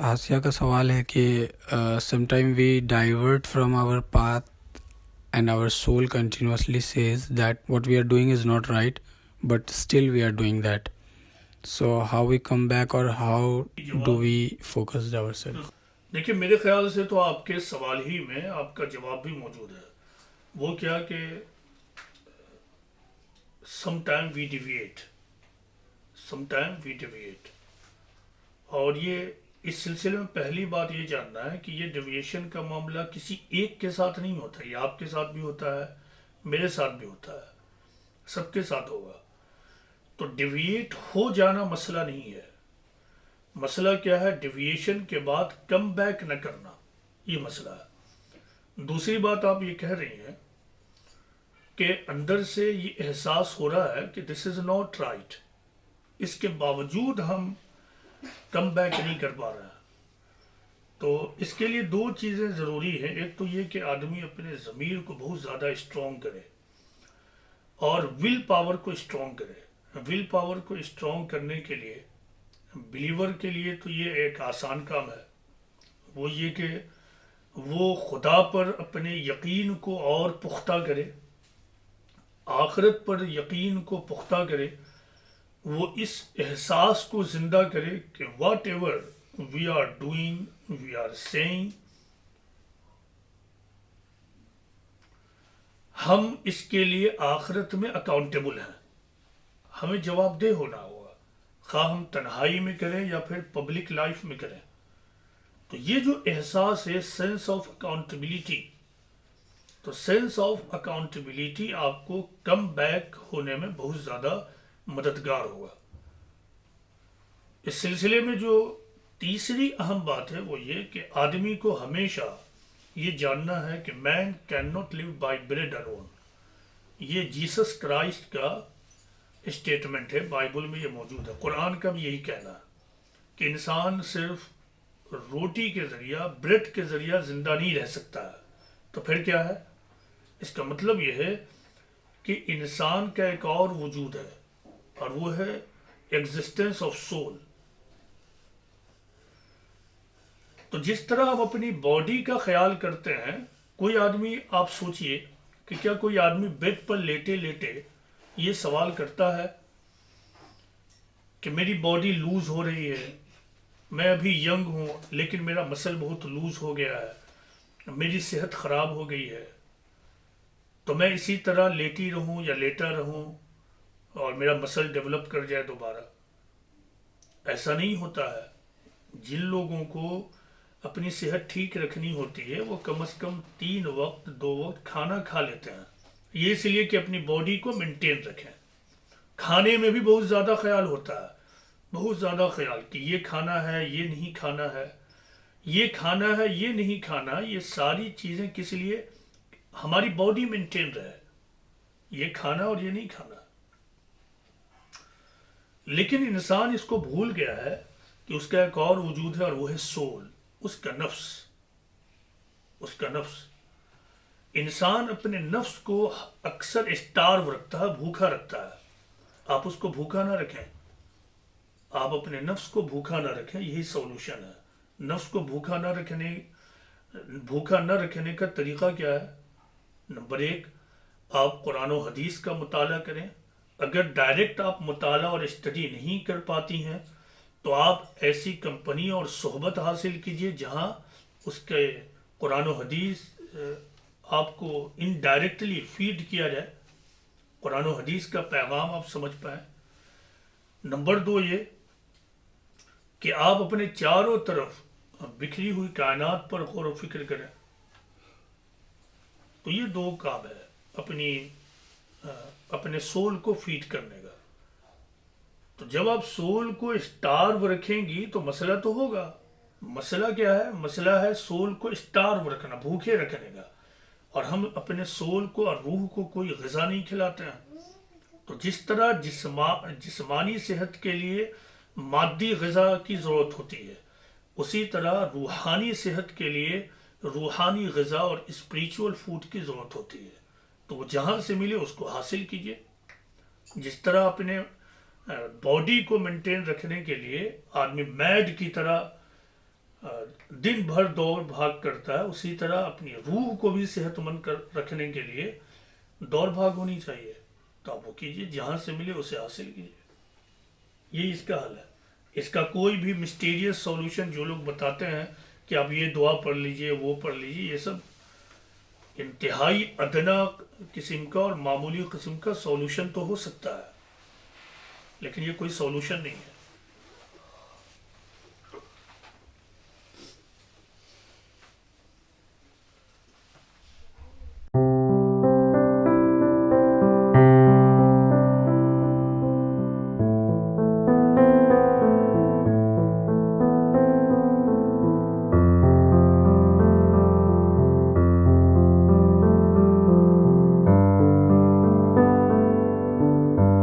آسیہ کا سوال ہے کہ some time we divert from our path and our soul continuously says that what we are doing is not right but still we are doing that. So how we come back اور how do we focus our self. دیکھیے میرے خیال سے تو آپ کے سوال ہی میں آپ کا جواب بھی موجود ہے. وہ کیا کہ سم ٹائم وی ڈیویٹ اور یہ اس سلسلے میں پہلی بات یہ جاننا ہے کہ یہ ڈیویشن کا معاملہ کسی ایک کے ساتھ نہیں ہوتا. یہ آپ کے ساتھ بھی ہوتا ہے, میرے ساتھ بھی ہوتا ہے, سب کے ساتھ ہوگا. تو ڈیویٹ ہو جانا مسئلہ نہیں ہے. مسئلہ کیا ہے؟ ڈیویشن کے بعد کم بیک نہ کرنا, یہ مسئلہ ہے. دوسری بات آپ یہ کہہ رہی ہیں کہ اندر سے یہ احساس ہو رہا ہے کہ دس از ناٹ رائٹ, اس کے باوجود ہم کم بیک نہیں کر پا رہے ہیں. تو اس کے لیے دو چیزیں ضروری ہیں. ایک تو یہ کہ آدمی اپنے ضمیر کو بہت زیادہ اسٹرانگ کرے اور ول پاور کو اسٹرانگ کرے. ول پاور کو اسٹرانگ کرنے کے لیے بلیور کے لیے تو یہ ایک آسان کام ہے. وہ یہ کہ وہ خدا پر اپنے یقین کو اور پختہ کرے, آخرت پر یقین کو پختہ کرے. وہ اس احساس کو زندہ کرے کہ whatever we are doing we are seeing, ہم اس کے لیے آخرت میں اکاؤنٹیبل ہیں, ہمیں جواب دہ ہونا ہوگا, خواہ ہم تنہائی میں کریں یا پھر پبلک لائف میں کریں. تو یہ جو احساس ہے سینس آف اکاؤنٹیبلٹی, تو سینس آف اکاؤنٹیبلٹی آپ کو کم بیک ہونے میں بہت زیادہ مددگار ہوگا. اس سلسلے میں جو تیسری اہم بات ہے وہ یہ کہ آدمی کو ہمیشہ یہ جاننا ہے کہ man can not live by bread alone. یہ جیسس کرائسٹ کا اسٹیٹمنٹ ہے, بائبل میں یہ موجود ہے. قرآن کا بھی یہی کہنا ہے کہ انسان صرف روٹی کے ذریعہ, بریڈ کے ذریعہ زندہ نہیں رہ سکتا ہے. تو پھر کیا ہے؟ اس کا مطلب یہ ہے کہ انسان کا ایک اور وجود ہے اور وہ ہے ایگزسٹنس آف سول. تو جس طرح ہم اپنی باڈی کا خیال کرتے ہیں, کوئی آدمی, آپ سوچئے کہ کیا کوئی آدمی بیڈ پر لیٹے لیٹے یہ سوال کرتا ہے کہ میری باڈی لوز ہو رہی ہے, میں ابھی ینگ ہوں لیکن میرا مسل بہت لوز ہو گیا ہے, میری صحت خراب ہو گئی ہے, تو میں اسی طرح لیٹی رہوں یا لیٹا رہوں اور میرا مسل ڈیولپ کر جائے دوبارہ؟ ایسا نہیں ہوتا ہے. جن لوگوں کو اپنی صحت ٹھیک رکھنی ہوتی ہے وہ کم از کم 3 وقت 2 وقت کھانا کھا لیتے ہیں. یہ اس لیے کہ اپنی باڈی کو مینٹین رکھیں. کھانے میں بھی بہت زیادہ خیال ہوتا ہے, بہت زیادہ خیال کہ یہ کھانا ہے, یہ نہیں کھانا ہے, یہ کھانا ہے, یہ نہیں کھانا. یہ ساری چیزیں کس لیے؟ ہماری باڈی مینٹین رہے, یہ کھانا اور یہ نہیں کھانا. لیکن انسان اس کو بھول گیا ہے کہ اس کا ایک اور وجود ہے اور وہ ہے سول, اس کا نفس. اس کا نفس, انسان اپنے نفس کو اکثر اسٹارو رکھتا ہے, بھوکا رکھتا ہے. آپ اس کو بھوکا نہ رکھیں, آپ اپنے نفس کو بھوکا نہ رکھیں, یہی سولوشن ہے. نفس کو بھوکا نہ رکھنے کا طریقہ کیا ہے؟ نمبر 1, آپ قرآن و حدیث کا مطالعہ کریں. اگر ڈائریکٹ آپ مطالعہ اور اسٹڈی نہیں کر پاتی ہیں تو آپ ایسی کمپنی اور صحبت حاصل کیجئے جہاں اس کے قرآن و حدیث آپ کو انڈائریکٹلی فیڈ کیا جائے, قرآن و حدیث کا پیغام آپ سمجھ پائیں. نمبر 2 یہ کہ آپ اپنے چاروں طرف بکھری ہوئی کائنات پر غور و فکر کریں. تو یہ 2 کام ہے اپنے سول کو فیڈ کرنے کا. تو جب آپ سول کو اسٹارو رکھیں گی تو مسئلہ تو ہوگا. مسئلہ کیا ہے؟ مسئلہ ہے سول کو اسٹارو رکھنا, بھوکے رکھنے کا. اور ہم اپنے سول کو اور روح کو کوئی غذا نہیں کھلاتے ہیں. تو جس طرح جسمانی صحت کے لیے مادی غذا کی ضرورت ہوتی ہے, اسی طرح روحانی صحت کے لیے روحانی غذا اور اسپریچول فوڈ کی ضرورت ہوتی ہے. تو وہ جہاں سے ملے اس کو حاصل کیجئے. جس طرح اپنے باڈی کو مینٹین رکھنے کے لیے آدمی میڈ کی طرح دن بھر دوڑ بھاگ کرتا ہے، اسی طرح اپنی روح کو بھی صحت مند رکھنے کے لیے دوڑ بھاگ ہونی چاہیے. تو آپ وہ کیجئے، جہاں سے ملے اسے حاصل کیجئے. یہی اس کا حل ہے. اس کا کوئی بھی مسٹیریس سولوشن جو لوگ بتاتے ہیں کہ آپ یہ دعا پڑھ لیجئے، وہ پڑھ لیجئے، یہ سب انتہائی ادنا قسم کا اور معمولی قسم کا سولوشن تو ہو سکتا ہے، لیکن یہ کوئی سولوشن نہیں ہے.